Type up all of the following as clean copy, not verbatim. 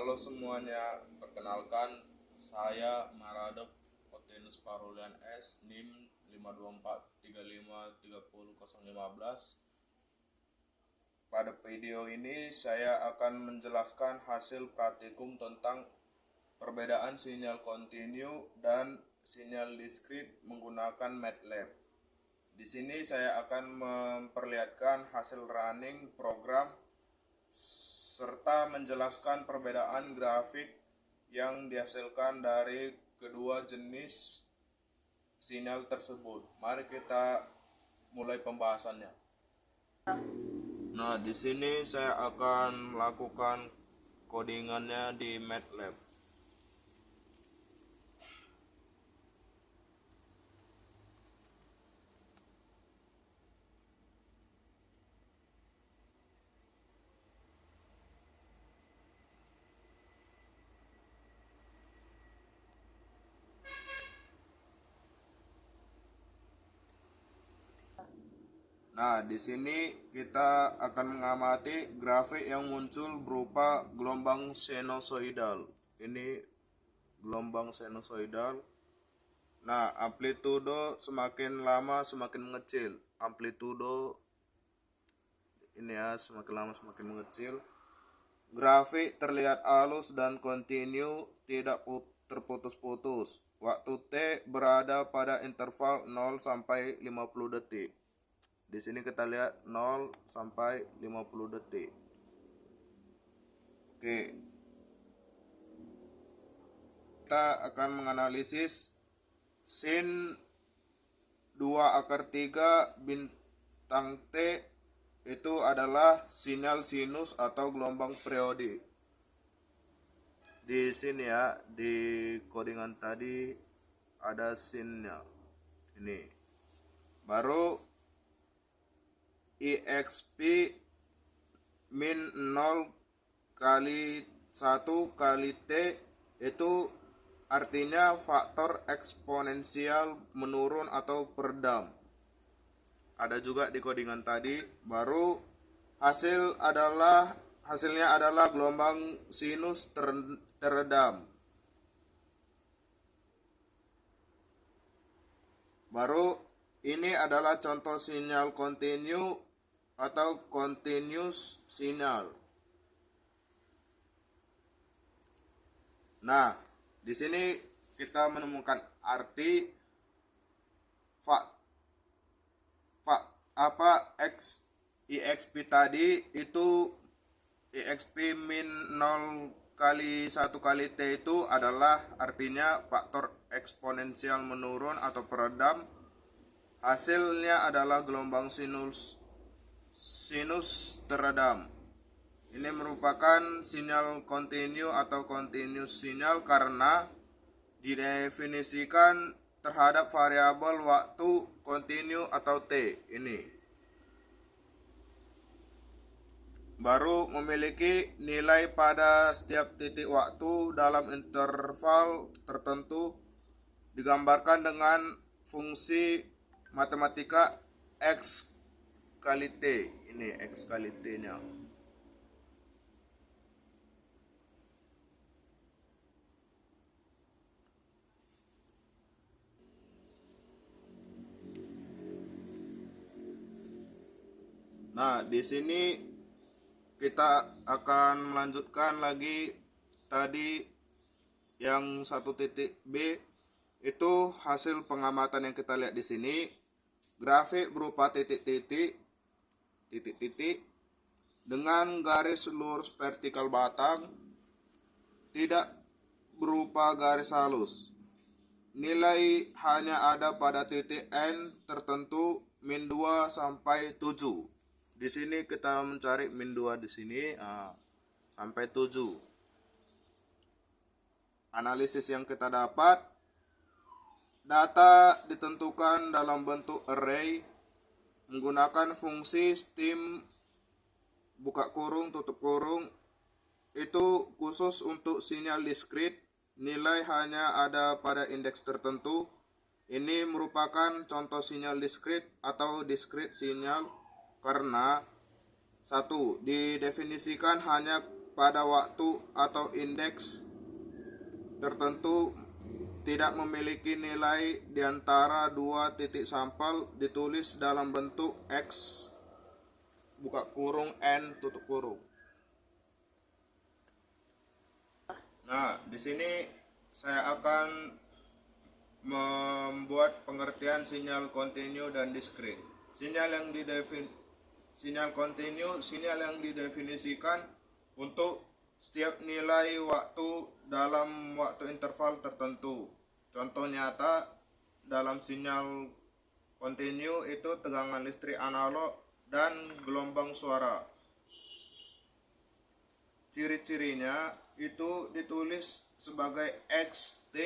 Halo semuanya, perkenalkan saya Maradep Otenus Parulian S, NIM 524353015. Pada video ini saya akan menjelaskan hasil praktikum tentang perbedaan sinyal kontinu dan sinyal diskrit menggunakan MATLAB. Di sini saya akan memperlihatkan hasil running program serta menjelaskan perbedaan grafik yang dihasilkan dari kedua jenis sinyal tersebut. Mari kita mulai pembahasannya. Nah, di sini saya akan melakukan codingannya di MATLAB. Nah, di sini kita akan mengamati grafik yang muncul berupa gelombang sinusoidal. Ini gelombang sinusoidal. Nah, amplitudo semakin lama semakin mengecil. Amplitudo ini ya, semakin lama semakin mengecil. Grafik terlihat halus dan kontinu, tidak terputus-putus. Waktu T berada pada interval 0 sampai 50 detik. Di sini kita lihat 0 sampai 50 detik. Oke. Kita akan menganalisis sin 2/3 bintang T itu adalah sinyal sinus atau gelombang periode. Di sini ya, di codingan tadi ada sinnya. Ini. Baru exp min 0 kali 1 kali T itu artinya faktor eksponensial menurun atau peredam. Ada juga di codingan tadi. Baru hasilnya adalah gelombang sinus teredam. Baru ini adalah contoh sinyal kontinu atau continuous sinyal. Nah, di sini kita menemukan arti exp tadi itu exp min 0 kali 1 kali T itu adalah artinya faktor eksponensial menurun atau peredam. Hasilnya adalah gelombang sinus teredam. Ini merupakan sinyal kontinu atau continuous sinyal karena didefinisikan terhadap variabel waktu kontinu atau T ini. Baru memiliki nilai pada setiap titik waktu dalam interval tertentu, digambarkan dengan fungsi matematika X kali T. Ini X kali T nya. Nah, di sini kita akan melanjutkan lagi tadi yang 1.b itu hasil pengamatan yang kita lihat di sini. Grafik berupa titik-titik dengan garis lurus vertikal batang, tidak berupa garis halus. Nilai hanya ada pada titik N tertentu min 2 sampai 7. Di sini kita mencari min 2 di sini sampai 7. Analisis yang kita dapat, data ditentukan dalam bentuk array menggunakan fungsi stem buka kurung tutup kurung. Itu khusus untuk sinyal diskrit, nilai hanya ada pada indeks tertentu. Ini merupakan contoh sinyal diskrit atau discrete sinyal karena 1. Didefinisikan hanya pada waktu atau indeks tertentu tidak memiliki nilai di antara dua titik sampel ditulis dalam bentuk X buka kurung N tutup kurung. Nah, di sini saya akan membuat pengertian sinyal kontinu dan diskrit. Sinyal kontinu, sinyal yang didefinisikan untuk setiap nilai waktu dalam waktu interval tertentu. Contoh nyata dalam sinyal kontinu itu tegangan listrik analog dan gelombang suara. Ciri-cirinya itu ditulis sebagai XT,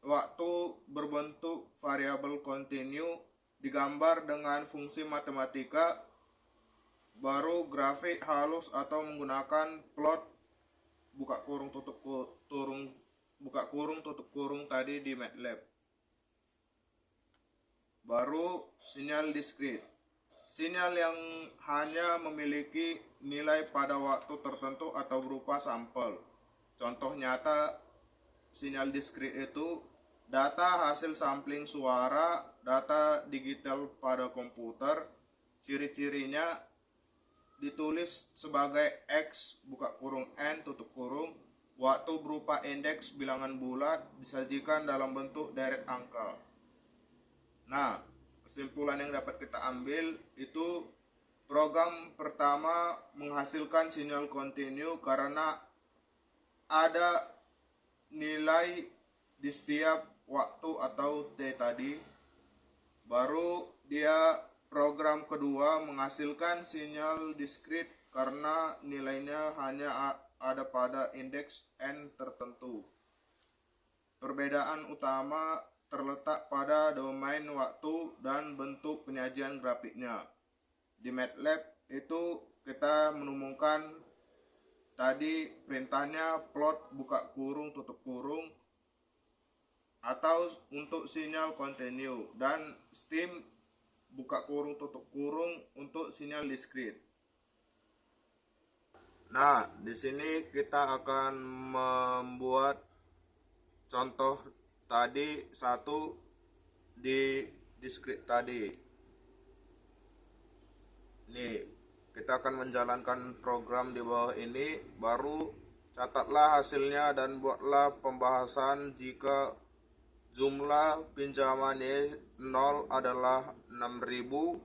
waktu berbentuk variabel kontinu, digambar dengan fungsi matematika, baru grafik halus atau menggunakan plot buka kurung tutup kurung tadi di MATLAB. Baru sinyal diskrit, sinyal yang hanya memiliki nilai pada waktu tertentu atau berupa sampel. Contoh nyata sinyal diskrit itu data hasil sampling suara, data digital pada komputer. Ciri-cirinya ditulis sebagai X buka kurung N tutup kurung, waktu berupa indeks bilangan bulat, disajikan dalam bentuk deret angka. Nah, kesimpulan yang dapat kita ambil itu program pertama menghasilkan sinyal kontinu karena ada nilai di setiap waktu atau T tadi. Baru dia program kedua menghasilkan sinyal diskrit karena nilainya hanya ada pada indeks N tertentu. Perbedaan utama terletak pada domain waktu dan bentuk penyajian grafiknya. Di MATLAB itu kita menemukan tadi perintahnya plot buka kurung tutup kurung atau untuk sinyal kontinu, dan STIM buka kurung tutup kurung untuk sinyal diskrit. Nah, di sini kita akan membuat contoh tadi satu di diskrit tadi. Nih, kita akan menjalankan program di bawah ini, baru catatlah hasilnya dan buatlah pembahasan jika jumlah pinjaman 0 adalah 6.000,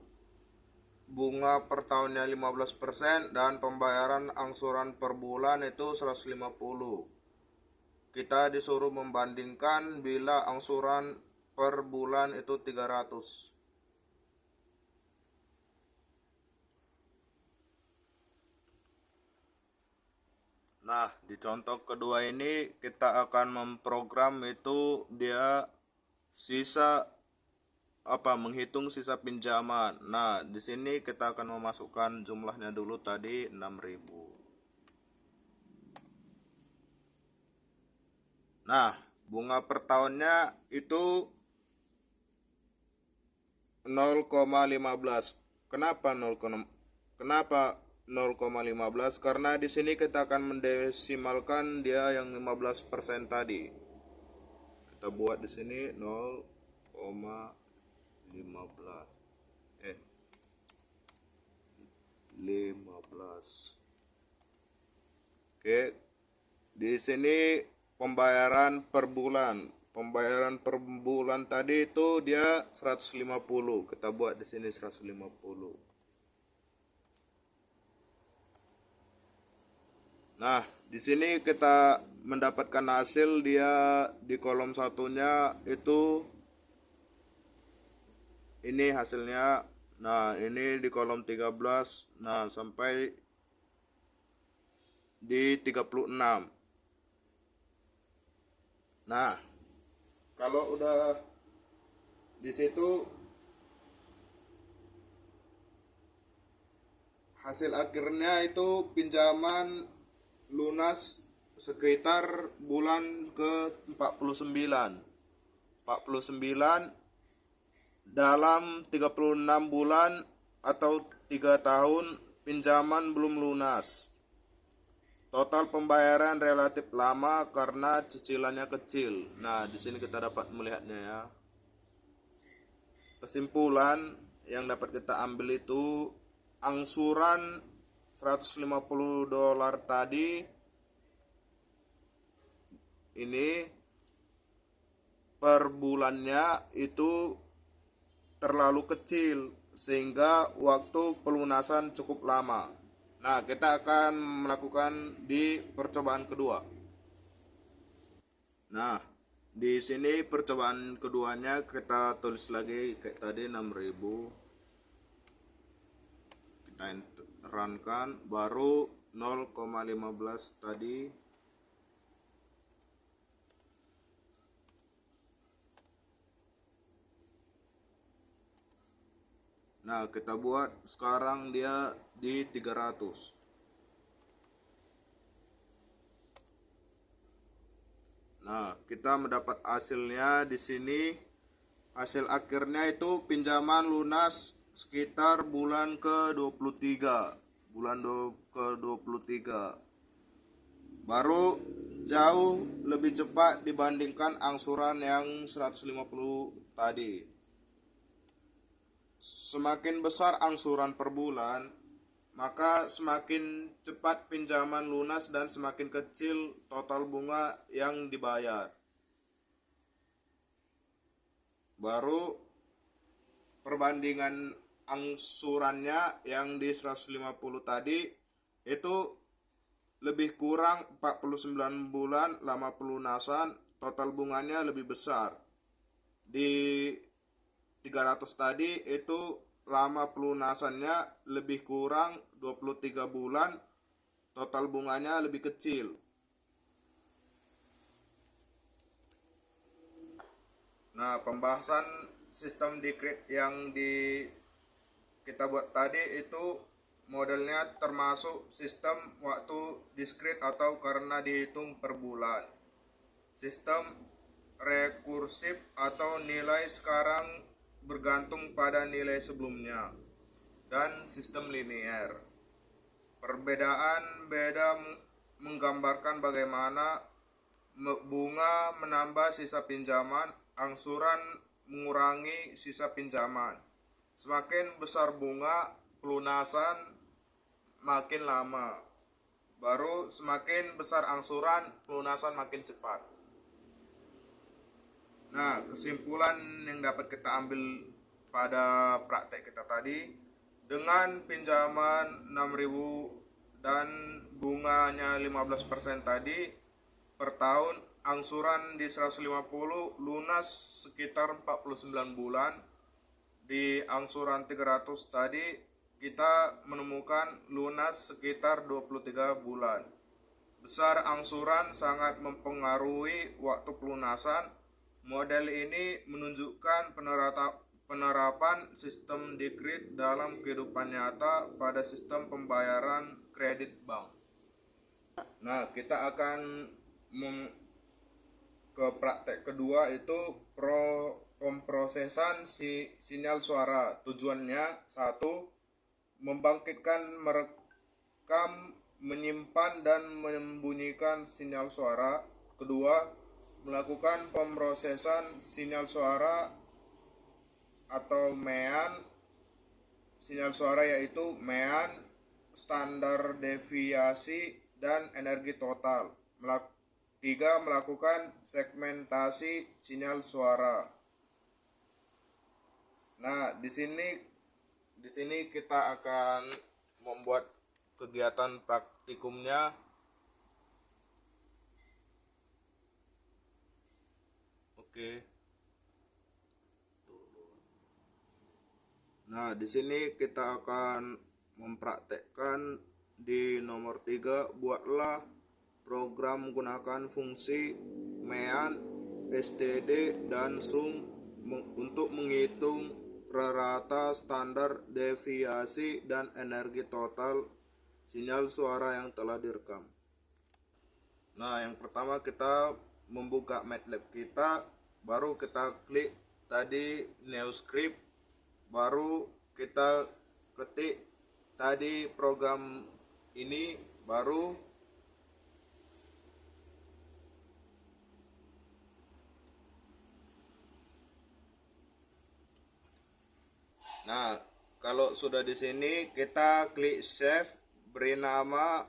bunga per tahunnya 15%, dan pembayaran angsuran per bulan itu 150. Kita disuruh membandingkan bila angsuran per bulan itu 300. Nah, di contoh kedua ini kita akan memprogram itu dia menghitung sisa pinjaman. Nah, di sini kita akan memasukkan jumlahnya dulu tadi 6.000. Nah, bunga per tahunnya itu 0,15. Kenapa 0,15? Karena di sini kita akan mendesimalkan dia yang 15% tadi. Kita buat di sini 0,15. 15. Oke. Di sini pembayaran per bulan. Pembayaran per bulan tadi itu dia 150. Kita buat di sini 150. Nah, di sini kita mendapatkan hasil dia di kolom satunya itu ini hasilnya. Nah, ini di kolom 13. Nah, sampai di 36. Nah, kalau udah di situ hasil akhirnya itu pinjaman lunas sekitar bulan ke 49 dalam 36 bulan atau 3 tahun pinjaman belum lunas. Total pembayaran relatif lama karena cicilannya kecil. Nah, di sini kita dapat melihatnya ya. Kesimpulan yang dapat kita ambil itu angsuran $150 tadi ini per bulannya itu terlalu kecil sehingga waktu pelunasan cukup lama. Nah, kita akan melakukan di percobaan kedua. Nah, di sini percobaan keduanya kita tulis lagi kayak tadi 6.000. Kita runkan baru 0,15 tadi. Nah, kita buat sekarang dia di 300. Nah, kita mendapat hasilnya di sini. Hasil akhirnya itu pinjaman lunas sekitar bulan ke-23. Bulan ke-23. Baru jauh lebih cepat dibandingkan angsuran yang 150 tadi. Semakin besar angsuran per bulan, maka semakin cepat pinjaman lunas dan semakin kecil total bunga yang dibayar. Baru perbandingan angsurannya yang di 150 tadi itu lebih kurang 49 bulan lama pelunasan, total bunganya lebih besar. Di 300 tadi itu lama pelunasannya lebih kurang 23 bulan, total bunganya lebih kecil. Nah, pembahasan sistem Decred yang kita buat tadi itu modelnya termasuk sistem waktu discrete atau karena dihitung per bulan. Sistem rekursif atau nilai sekarang bergantung pada nilai sebelumnya, dan sistem linear. Perbedaan beda menggambarkan bagaimana bunga menambah sisa pinjaman, angsuran mengurangi sisa pinjaman. Semakin besar bunga, pelunasan makin lama. Baru semakin besar angsuran, pelunasan makin cepat. Nah, kesimpulan yang dapat kita ambil pada praktek kita tadi, dengan pinjaman 6.000 dan bunganya 15% tadi per tahun, angsuran di 150 lunas sekitar 49 bulan. Di angsuran 300 tadi kita menemukan lunas sekitar 23 bulan. Besar angsuran sangat mempengaruhi waktu pelunasan. Model ini menunjukkan penerapan sistem Decred dalam kehidupan nyata pada sistem pembayaran kredit bank. Nah, kita akan ke praktek kedua, itu pemrosesan sinyal suara. Tujuannya satu, membangkitkan, merekam, menyimpan dan membunyikan sinyal suara. Kedua, melakukan pemrosesan sinyal suara atau MEAN. Sinyal suara yaitu MEAN, standar deviasi dan energi total. Tiga, melakukan segmentasi sinyal suara. Nah, di sini kita akan membuat kegiatan praktikumnya. Oke. Nah, di sini kita akan mempraktekkan di nomor 3, buatlah program menggunakan fungsi MEAN, STD, dan SUM untuk menghitung rata standar deviasi dan energi total sinyal suara yang telah direkam. Nah, yang pertama kita membuka MATLAB kita, baru kita klik tadi New Script, baru kita ketik tadi program ini, baru Nah, kalau sudah di sini kita klik save, beri nama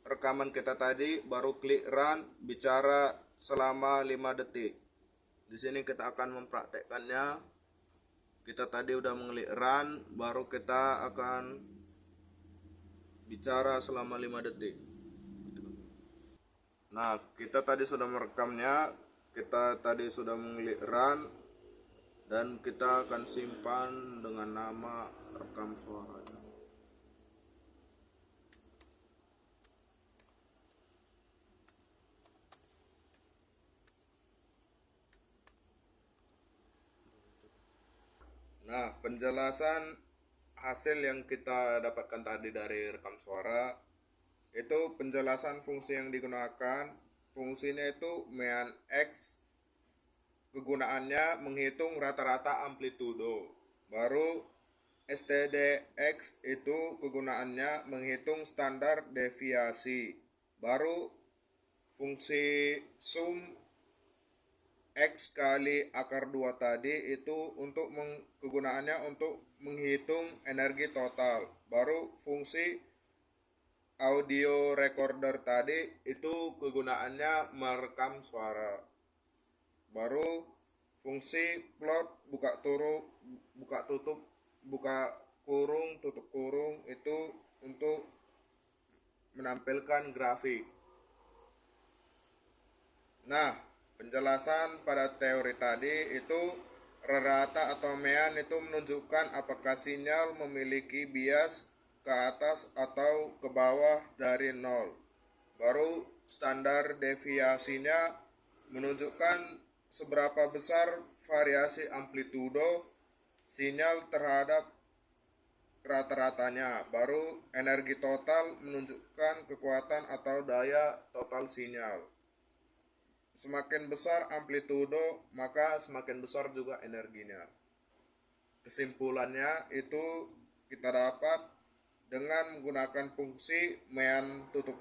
rekaman kita tadi, baru klik run, bicara selama 5 detik. Di sini kita akan mempraktekkannya. Kita tadi udah mengklik run, baru kita akan bicara selama 5 detik. Nah, kita tadi sudah merekamnya, kita tadi sudah mengklik run, dan kita akan simpan dengan nama rekam suaranya. Nah, penjelasan hasil yang kita dapatkan tadi dari rekam suara itu penjelasan fungsi yang digunakan. Fungsinya itu mean X, kegunaannya menghitung rata-rata amplitudo. Baru STDX itu kegunaannya menghitung standar deviasi. Baru fungsi sum X kali akar 2 tadi itu untuk kegunaannya untuk menghitung energi total. Baru fungsi audio recorder tadi itu kegunaannya merekam suara. Baru fungsi plot buka tutup buka kurung tutup kurung itu untuk menampilkan grafik. Nah, penjelasan pada teori tadi itu rata atau mean itu menunjukkan apakah sinyal memiliki bias ke atas atau ke bawah dari 0. Baru standar deviasinya menunjukkan seberapa besar variasi amplitudo sinyal terhadap rata-ratanya. Baru energi total menunjukkan kekuatan atau daya total sinyal. Semakin besar amplitudo, maka semakin besar juga energinya. Kesimpulannya itu kita dapat dengan menggunakan fungsi mean tutup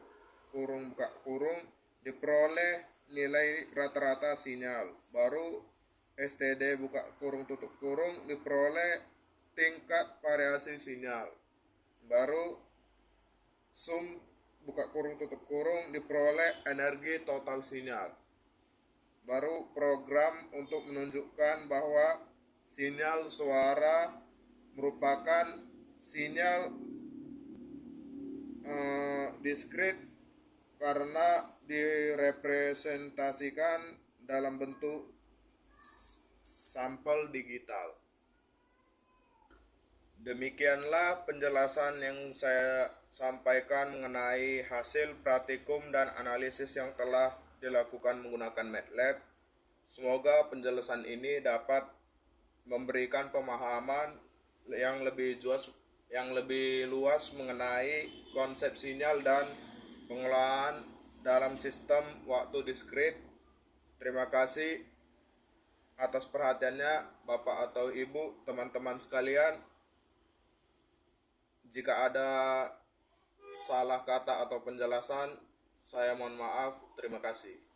kurung buka kurung diperoleh nilai rata-rata sinyal. Baru STD buka kurung tutup kurung diperoleh tingkat variasi sinyal. Baru sum buka kurung tutup kurung diperoleh energi total sinyal. Baru program untuk menunjukkan bahwa sinyal suara merupakan sinyal diskrit karena direpresentasikan dalam bentuk sampel digital. Demikianlah penjelasan yang saya sampaikan mengenai hasil praktikum dan analisis yang telah dilakukan menggunakan MATLAB. Semoga penjelasan ini dapat memberikan pemahaman yang lebih luas mengenai konsep sinyal dan pengolahan dalam sistem waktu diskrit. Terima kasih atas perhatiannya Bapak atau Ibu, teman-teman sekalian. Jika ada salah kata atau penjelasan, saya mohon maaf. Terima kasih.